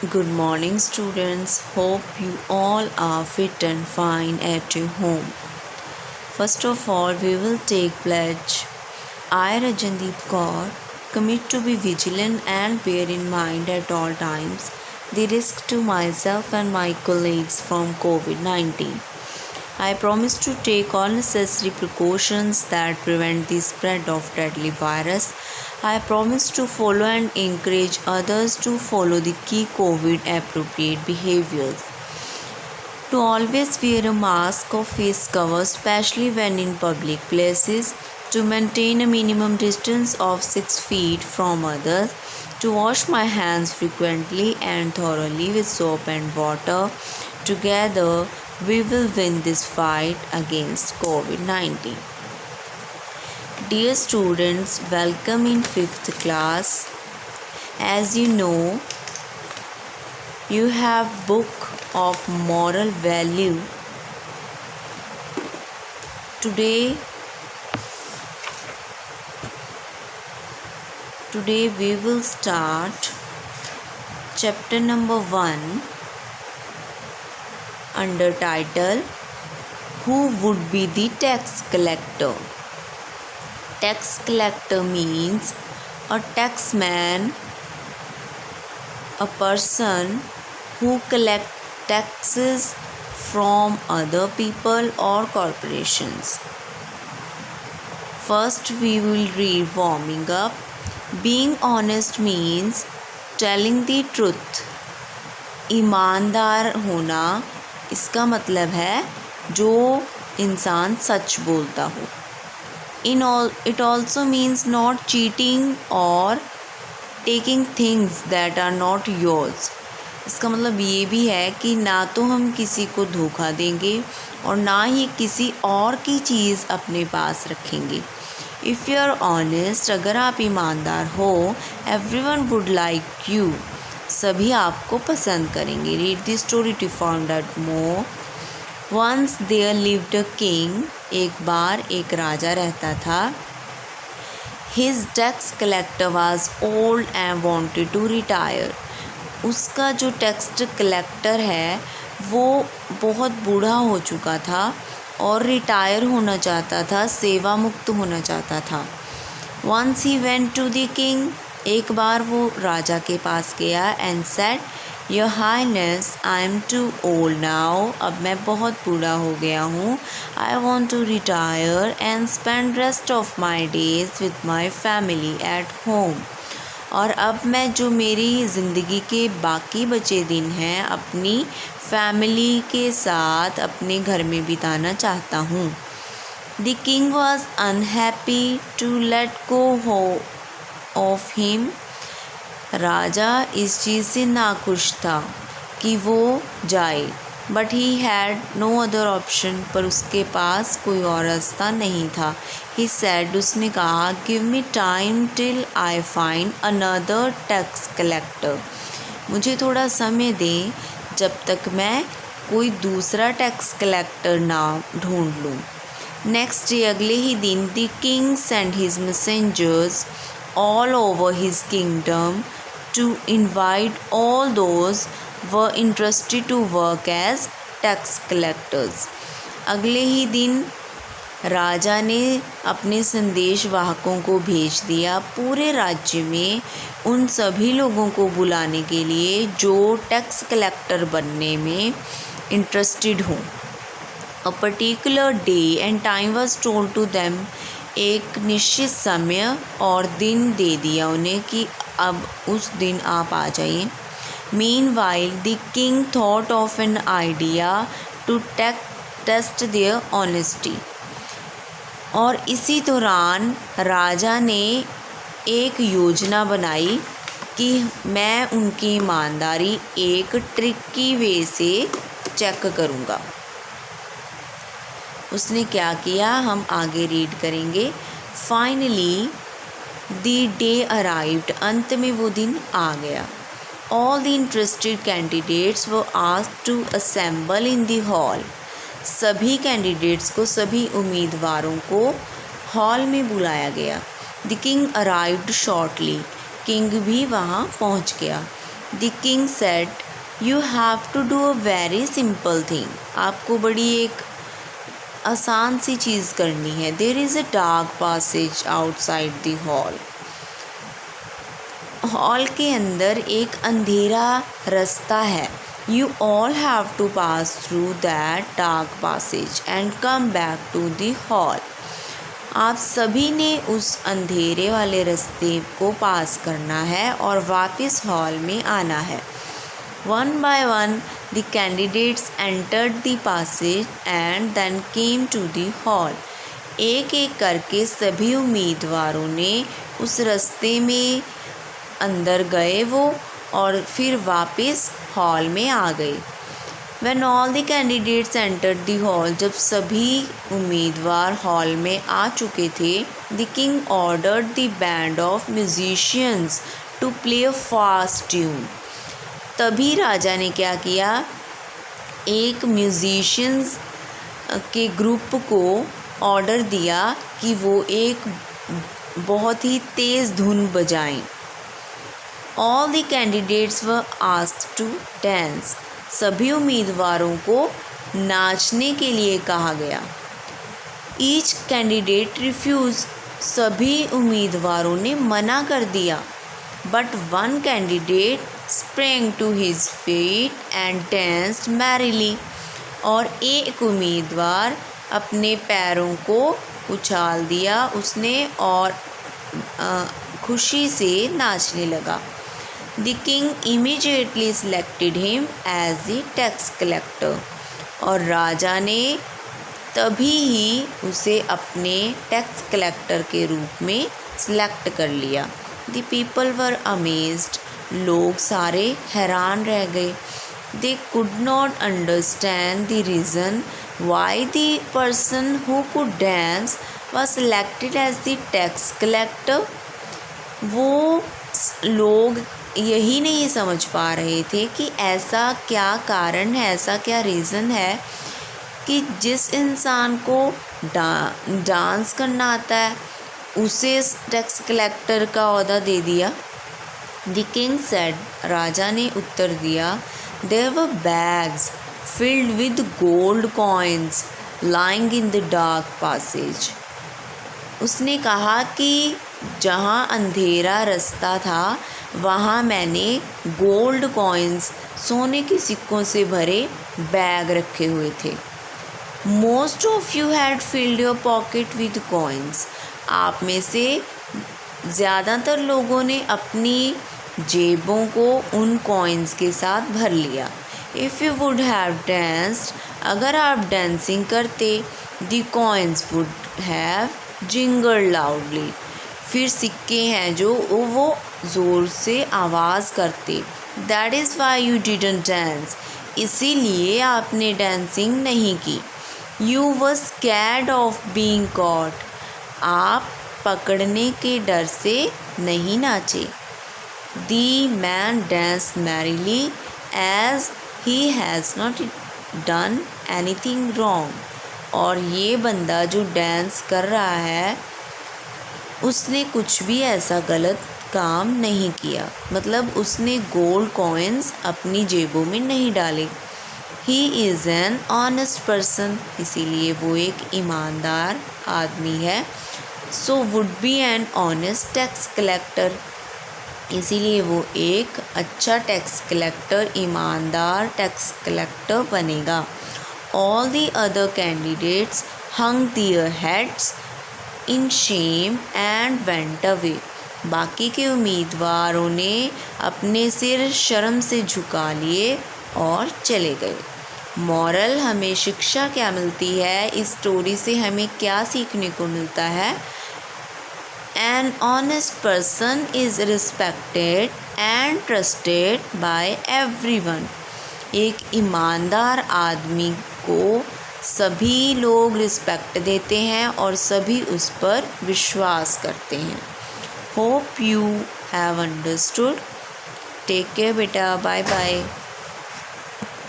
Good morning, students. Hope you all are fit and fine at your home. First of all, we will take pledge. I, Rajandeep Kaur, commit to be vigilant and bear in mind at all times the risk to myself and my colleagues from COVID-19. I promise to take all necessary precautions that prevent the spread of deadly virus. I promise to follow and encourage others to follow the key COVID appropriate behaviors. To always wear a mask or face cover, especially when in public places. To maintain a minimum distance of 6 feet from others. To wash my hands frequently and thoroughly with soap and water. Together, we will win this fight against COVID-19. Dear students, welcome in 5th class. As you know, you have book of moral value. Today we will start chapter number 1 under title Who Would Be the Tax Collector? Tax collector means a taxman, a person who collects taxes from other people or corporations. First, we will read warming up. Being honest means telling the truth. ईमानदार होना इसका मतलब है जो इंसान सच बोलता हो. It also means not cheating or taking things that are not yours. इसका मतलब ये भी है कि ना तो हम किसी को धोखा देंगे और ना ही किसी और की चीज़ अपने पास रखेंगे. If you are honest, अगर आप ईमानदार हो, everyone would like you. सभी आपको पसंद करेंगे. Read the story to find out more. Once there lived a king. एक बार एक राजा रहता था. His tax collector was old and wanted to retire. उसका जो टैक्स कलेक्टर है वो बहुत बूढ़ा हो चुका था और रिटायर होना चाहता था, सेवा मुक्त होना चाहता था. Once he went to the king. एक बार वो राजा के पास गया and said, Your Highness, I am too old now. अब मैं बहुत बूढ़ा हो गया हूँ. I want to retire and spend rest of my days with my family at home. और अब मैं जो मेरी ज़िंदगी के बाकी बचे दिन हैं अपनी फैमिली के साथ अपने घर में बिताना चाहता हूँ. The king was unhappy to let go of him. राजा इस चीज़ से नाखुश था कि वो जाए. But he had no other option. पर उसके पास कोई और रास्ता नहीं था. He said. उसने कहा, give me time till I find another tax collector. मुझे थोड़ा समय दें जब तक मैं कोई दूसरा टैक्स कलेक्टर ना ढूंढ लूँ. नेक्स्ट डे अगले ही दिन the king send his messengers all over his kingdom to invite all those were interested to work as tax collectors. अगले ही दिन राजा ने अपने संदेश वाहकों को भेज दिया पूरे राज्य में उन सभी लोगों को बुलाने के लिए जो टैक्स कलेक्टर बनने में इंटरेस्टेड हों. A particular day and time was told to them. एक निश्चित समय और दिन दे दिया उन्हें कि अब उस दिन आप आ जाइए. Meanwhile, the king thought of an idea to test their honesty. और इसी दौरान राजा ने एक योजना बनाई कि मैं उनकी ईमानदारी एक ट्रिकी वे से चेक करूँगा. उसने क्या किया हम आगे रीड करेंगे. Finally the day arrived. अंत में वो दिन आ गया. All the interested candidates were asked to assemble in the hall. सभी कैंडिडेट्स को, सभी उम्मीदवारों को हॉल में बुलाया गया. The king arrived shortly. King भी वहाँ पहुँच गया. The king said, you have to do a very simple thing. आपको बड़ी एक आसान सी चीज़ करनी है। There is a dark passage outside the hall. Hall के अंदर एक अंधेरा रास्ता है। You all have to pass through that dark passage and come back to the hall. आप सभी ने उस अंधेरे वाले रास्ते को पास करना है और वापस हॉल में आना है। One by one, the candidates entered the passage and then came to the hall. एक एक करके सभी उम्मीदवारों ने उस रास्ते में अंदर गए वो और फिर वापस हॉल में आ गए। When all the candidates entered the hall, जब सभी उम्मीदवार हॉल में आ चुके थे, the king ordered the band of musicians to play a fast tune. तभी राजा ने क्या किया, एक म्यूजिशियंस के ग्रुप को ऑर्डर दिया कि वो एक बहुत ही तेज़ धुन बजाएं। All the candidates were asked to dance. सभी उम्मीदवारों को नाचने के लिए कहा गया। Each candidate refuse. सभी उम्मीदवारों ने मना कर दिया। But one candidate sprang to his feet and danced merrily। और एक उम्मीदवार अपने पैरों को उछाल दिया उसने और खुशी से नाचने लगा। The king immediately selected him as the tax collector। और राजा ने तभी ही उसे अपने टैक्स कलेक्टर के रूप में सिलेक्ट कर लिया। The people were amazed। लोग सारे हैरान रह गए। They could not understand the reason why the person who could dance was selected as the tax collector। वो लोग यही नहीं समझ पा रहे थे कि ऐसा क्या कारण है, ऐसा क्या रीज़न है कि जिस इंसान को डांस करना आता है उसे टैक्स कलेक्टर का ओहदा दे दिया। The king said, राजा ने उत्तर दिया, there were bags filled with gold coins lying in the dark passage। उसने कहा कि जहाँ अंधेरा रास्ता था वहाँ मैंने गोल्ड कॉइन्स, सोने के सिक्कों से भरे बैग रखे हुए थे। Most of you had filled your pocket with coins। आप में से ज़्यादातर लोगों ने अपनी जेबों को उन कॉइन्स के साथ भर लिया। If you would have danced, अगर आप डांसिंग करते, the coins would have jingled loudly, फिर सिक्के हैं जो वो ज़ोर से आवाज़ करते। That is why you didn't dance, इसीलिए आपने डांसिंग नहीं की। You were scared of being caught, आप पकड़ने के डर से नहीं नाचे। The man danced merrily as he has not done anything wrong। और ये बंदा जो डांस कर रहा है उसने कुछ भी ऐसा गलत काम नहीं किया, मतलब उसने गोल्ड कॉइन्स अपनी जेबों में नहीं डाले। He is an honest person, इसीलिए वो एक ईमानदार आदमी है। So would be an honest tax collector, इसीलिए वो एक अच्छा टैक्स कलेक्टर, ईमानदार टैक्स कलेक्टर बनेगा। All the other candidates hung their heads in shame and went away. बाकी के उम्मीदवारों ने अपने सिर शर्म से झुका लिए और चले गए। मॉरल, हमें शिक्षा क्या मिलती है, इस स्टोरी से हमें क्या सीखने को मिलता है? An honest person is respected and trusted by everyone। एक ईमानदार आदमी को सभी लोग रिस्पेक्ट देते हैं और सभी उस पर विश्वास करते हैं। Hope you have understood. Take care बेटा, बाय बाय।